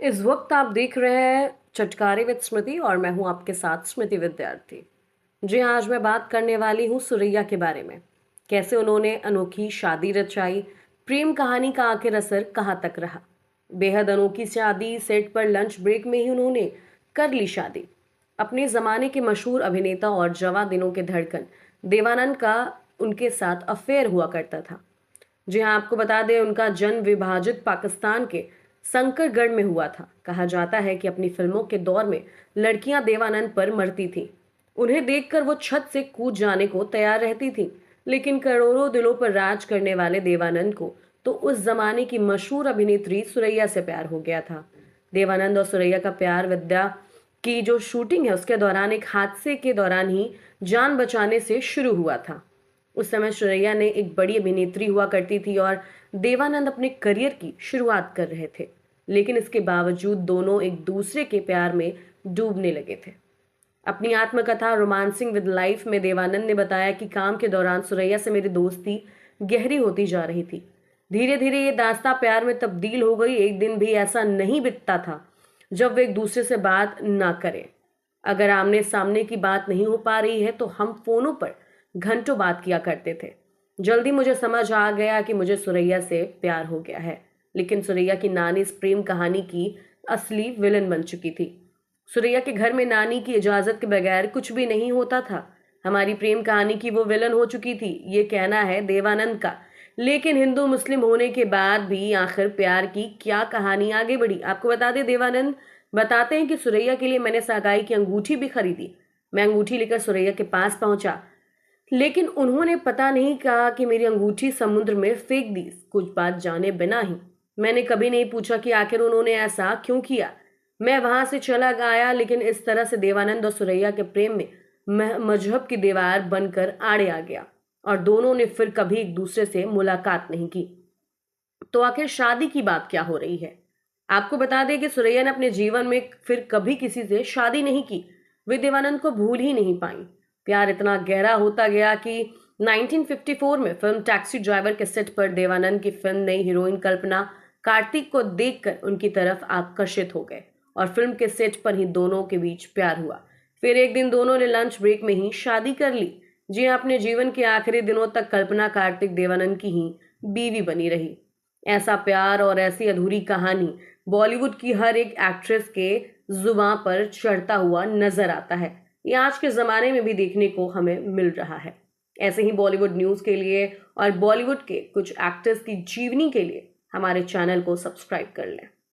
इस वक्त आप देख रहे हैं चटकारे विद स्मृति और मैं हूं आपके साथ स्मृति विद्यार्थी। जी हाँ, आज मैं बात करने वाली हूँ सुरैया के बारे में। कैसे उन्होंने अनोखी शादी रचाई, प्रेम कहानी का आखिर असर कहाँ तक रहा। बेहद अनोखी शादी, सेट पर लंच ब्रेक में ही उन्होंने कर ली शादी। अपने जमाने के मशहूर अभिनेता और जवां दिनों के धड़कन देवानंद का उनके साथ अफेयर हुआ करता था। जी हाँ, आपको बता दें, उनका जन्म विभाजित पाकिस्तान के संकरगढ़ में हुआ था। कहा जाता है कि अपनी फिल्मों के दौर में लड़कियां देवानंद पर मरती थीं। उन्हें देखकर वो छत से कूद जाने को तैयार रहती थीं। लेकिन करोड़ों दिलों पर राज करने वाले देवानंद को तो उस जमाने की मशहूर अभिनेत्री सुरैया से प्यार हो गया था। देवानंद और सुरैया का प्यार विद्या की जो शूटिंग है उसके दौरान एक हादसे के दौरान ही जान बचाने से शुरू हुआ था। उस समय सुरैया ने एक बड़ी अभिनेत्री हुआ करती थी और देवानंद अपने करियर की शुरुआत कर रहे थे। लेकिन इसके बावजूद दोनों एक दूसरे के प्यार में डूबने लगे थे। अपनी आत्मकथा रोमांसिंग विद लाइफ में देवानंद ने बताया कि काम के दौरान सुरैया से मेरी दोस्ती गहरी होती जा रही थी। धीरे धीरे ये दास्तां प्यार में तब्दील हो गई। एक दिन भी ऐसा नहीं बीतता था जब वे एक दूसरे से बात ना करें। अगर आमने सामने की बात नहीं हो पा रही है तो हम फोनों पर घंटों बात किया करते थे। जल्दी मुझे समझ आ गया कि मुझे सुरैया से प्यार हो गया है। लेकिन सुरैया की नानी इस प्रेम कहानी की असली विलन बन चुकी थी। सुरैया के घर में नानी की इजाजत के बगैर कुछ भी नहीं होता था। हमारी प्रेम कहानी की वो विलन हो चुकी थी, ये कहना है देवानंद का। लेकिन हिंदू मुस्लिम होने के बाद भी आखिर प्यार की क्या कहानी आगे बढ़ी, आपको बता दें। देवानंद बताते हैं कि सुरैया के लिए मैंने सगाई की अंगूठी भी खरीदी। मैं अंगूठी लेकर सुरैया के पास पहुंचा, लेकिन उन्होंने पता नहीं कहा कि मेरी अंगूठी समुद्र में फेंक दी, कुछ बात जाने बिना ही। मैंने कभी नहीं पूछा कि आखिर उन्होंने ऐसा क्यों किया। मैं वहां से चला गया। लेकिन इस तरह से देवानंद और सुरैया के प्रेम में मजहब की दीवार बनकर आड़े आ गया और दोनों ने फिर कभी एक दूसरे से मुलाकात नहीं की। तो आखिर शादी की बात क्या हो रही है। आपको बता दें कि सुरैया ने अपने जीवन में फिर कभी किसी से शादी नहीं की। वे देवानंद को भूल ही नहीं पाई। प्यार इतना गहरा होता गया कि 1954 में फिल्म टैक्सी ड्राइवर के सेट पर देवानंद की फिल्म नई हीरोइन कल्पना कार्तिक को देखकर उनकी तरफ आकर्षित हो गए और फिल्म के सेट पर ही दोनों के बीच प्यार हुआ। फिर एक दिन दोनों ने लंच ब्रेक में ही शादी कर ली। जी हाँ, अपने जीवन के आखिरी दिनों तक कल्पना कार्तिक देवानंद की ही बीवी बनी रही। ऐसा प्यार और ऐसी अधूरी कहानी बॉलीवुड की हर एक एक्ट्रेस के जुबां पर चढ़ता हुआ नजर आता है। ये आज के ज़माने में भी देखने को हमें मिल रहा है। ऐसे ही बॉलीवुड न्यूज़ के लिए और बॉलीवुड के कुछ एक्टर्स की जीवनी के लिए हमारे चैनल को सब्सक्राइब कर लें।